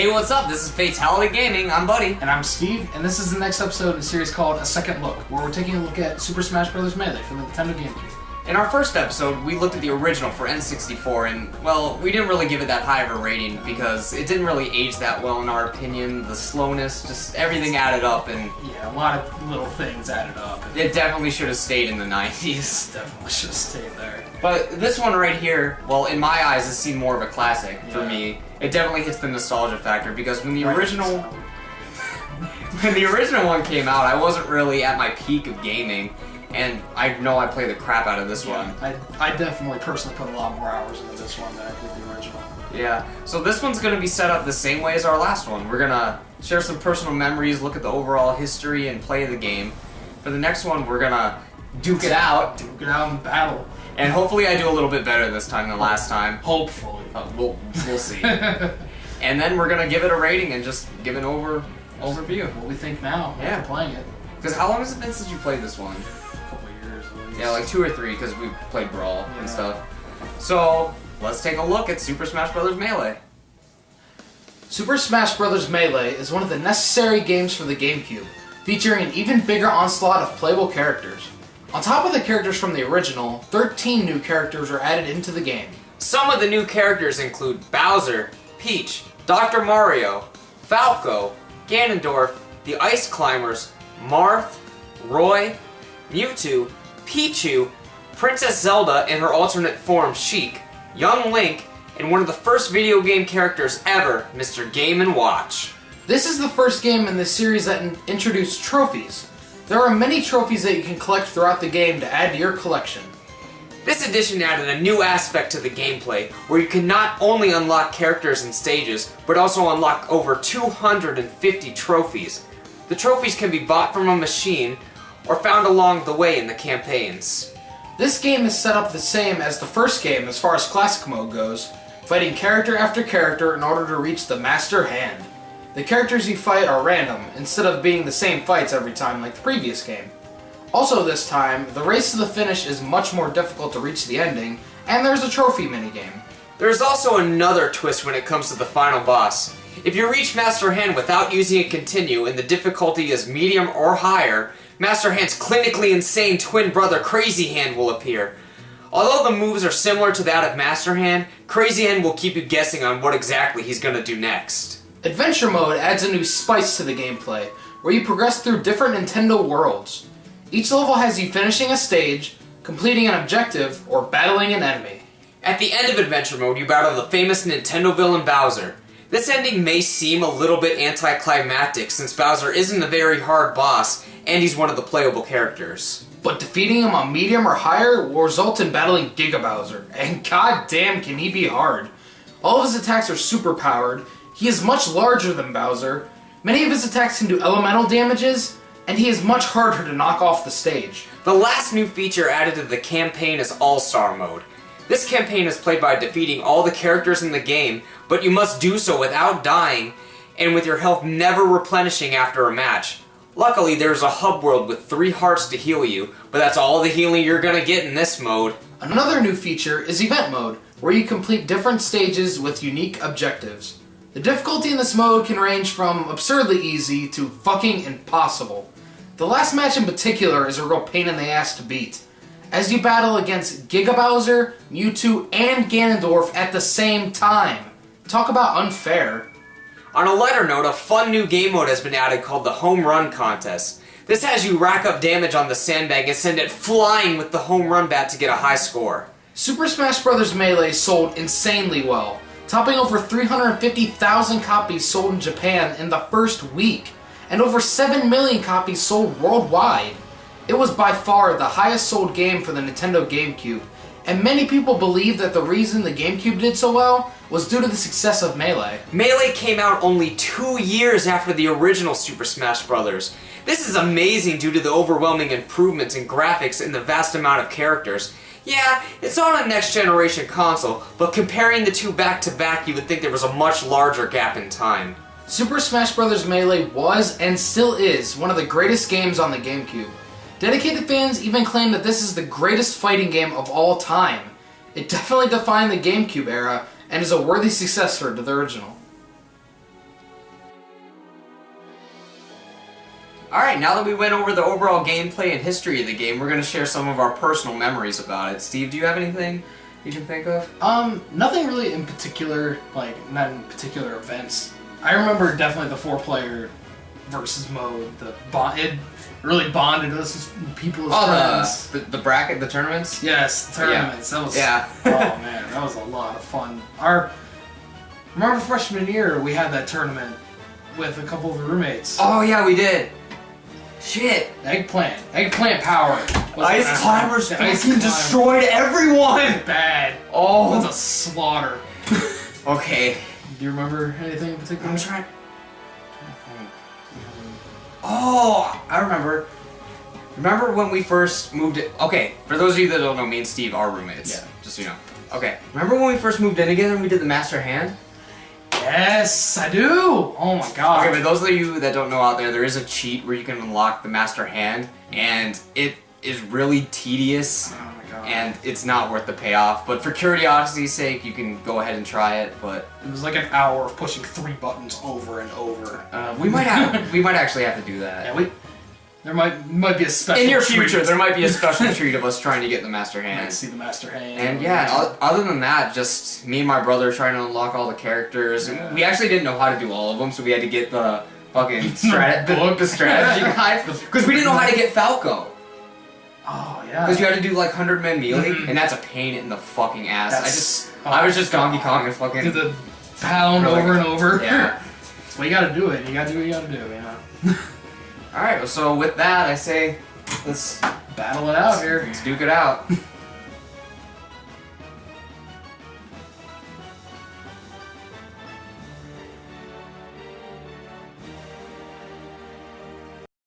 Hey, what's up? This is Fatality Gaming. I'm Buddy. And I'm Steve, and this is the next episode in a series called A Second Look, where we're taking a look at Super Smash Bros. Melee for the Nintendo Gamecube. In our first episode, we looked at the original for N64, and, well, we didn't really give it that high of a rating because it didn't really age that well in our opinion. The slowness, just everything added up, and... yeah, a lot of little things added up. It definitely should have stayed in the 90s. Definitely should have stayed there. But this one right here, well, in my eyes, has seen more of a classic for me. It definitely hits the nostalgia factor because when the original... when the original one came out, I wasn't really at my peak of gaming. And I know I play the crap out of this one. I definitely personally put a lot more hours into this one than I did the original. Yeah, so this one's going to be set up the same way as our last one. We're going to share some personal memories, look at the overall history, and play the game. For the next one, we're going to duke it out. Duke it out in battle. And hopefully I do a little bit better this time than last time. Hopefully. We'll see. And then we're going to give it a rating and just give an overview. What we think now after playing it. Because how long has it been since you played this one? Yeah, like 2 or 3, because we played Brawl and stuff. So, let's take a look at Super Smash Bros. Melee. Super Smash Bros. Melee is one of the necessary games for the GameCube, featuring an even bigger onslaught of playable characters. On top of the characters from the original, 13 new characters were added into the game. Some of the new characters include Bowser, Peach, Dr. Mario, Falco, Ganondorf, the Ice Climbers, Marth, Roy, Mewtwo, Pichu, Princess Zelda in her alternate form Sheik, Young Link, and one of the first video game characters ever, Mr. Game & Watch. This is the first game in this series that introduced trophies. There are many trophies that you can collect throughout the game to add to your collection. This edition added a new aspect to the gameplay, where you can not only unlock characters and stages, but also unlock over 250 trophies. The trophies can be bought from a machine, or found along the way in the campaigns. This game is set up the same as the first game as far as classic mode goes, fighting character after character in order to reach the Master Hand. The characters you fight are random, instead of being the same fights every time like the previous game. Also this time, the race to the finish is much more difficult to reach the ending, and there's a trophy minigame. There's also another twist when it comes to the final boss. If you reach Master Hand without using a continue and the difficulty is medium or higher, Master Hand's clinically insane twin brother Crazy Hand will appear. Although the moves are similar to that of Master Hand, Crazy Hand will keep you guessing on what exactly he's gonna do next. Adventure mode adds a new spice to the gameplay, where you progress through different Nintendo worlds. Each level has you finishing a stage, completing an objective, or battling an enemy. At the end of Adventure mode, you battle the famous Nintendo villain Bowser. This ending may seem a little bit anticlimactic since Bowser isn't a very hard boss, and he's one of the playable characters. But defeating him on medium or higher will result in battling Giga Bowser, and goddamn can he be hard. All of his attacks are super powered, he is much larger than Bowser, many of his attacks can do elemental damages, and he is much harder to knock off the stage. The last new feature added to the campaign is All-Star Mode. This campaign is played by defeating all the characters in the game, but you must do so without dying, and with your health never replenishing after a match. Luckily, there's a hub world with 3 hearts to heal you, but that's all the healing you're gonna get in this mode. Another new feature is Event Mode, where you complete different stages with unique objectives. The difficulty in this mode can range from absurdly easy to fucking impossible. The last match in particular is a real pain in the ass to beat, as you battle against Giga Bowser, Mewtwo, and Ganondorf at the same time. Talk about unfair. On a lighter note, a fun new game mode has been added called the Home Run Contest. This has you rack up damage on the sandbag and send it flying with the home run bat to get a high score. Super Smash Bros. Melee sold insanely well, topping over 350,000 copies sold in Japan in the first week, and over 7 million copies sold worldwide. It was by far the highest sold game for the Nintendo Gamecube, and many people believe that the reason the Gamecube did so well was due to the success of Melee. Melee came out only 2 years after the original Super Smash Bros. This is amazing due to the overwhelming improvements in graphics and the vast amount of characters. Yeah, it's on a next-generation console, but comparing the two back-to-back, you would think there was a much larger gap in time. Super Smash Bros. Melee was, and still is, one of the greatest games on the GameCube. Dedicated fans even claim that this is the greatest fighting game of all time. It definitely defined the GameCube era, and is a worthy successor to the original. Alright, now that we went over the overall gameplay and history of the game, we're going to share some of our personal memories about it. Steve, do you have anything you can think of? Nothing really in particular, like, not in particular events. I remember definitely the 4-player versus mode. It really bonded us as people as friends. The bracket, the tournaments? Yes, the tournaments. That was, oh man, that was a lot of fun. Remember freshman year, we had that tournament with a couple of the roommates. Oh yeah, we did. Shit. Eggplant power. Ice climbers fucking destroyed everyone. Bad. Oh. It was a slaughter. Okay. Do you remember anything in particular? I'm trying to think. Oh, I remember. Remember when we first moved in? Okay, for those of you that don't know, me and Steve are roommates. Yeah. Just so you know. Okay, remember when we first moved in together and we did the Master Hand? Yes, I do! Oh my god. Okay, but those of you that don't know out there is a cheat where you can unlock the Master Hand, and it is really tedious. Oh my god. And it's not worth the payoff, but for curiosity's sake, you can go ahead and try it, but... It was like an hour of pushing 3 buttons over and over. We might actually have to do that. Yeah, there might be a special in your treat. future, there might be a special treat of us trying to get the Master Might Hand. see the Master Hand. And yeah, other than that, just me and my brother trying to unlock all the characters. Yeah. We actually didn't know how to do all of them, so we had to get the fucking the strategy guide. Because we didn't know how to get Falco. Oh yeah. Because you had to do like 100-man melee, and that's a pain in the fucking ass. That's, I was just Donkey Kong and fucking... Do the pound over and over. Yeah. Well, you gotta do it. You gotta do what you gotta do, you know? Alright, so with that, I say, let's battle it out here. Let's duke it out.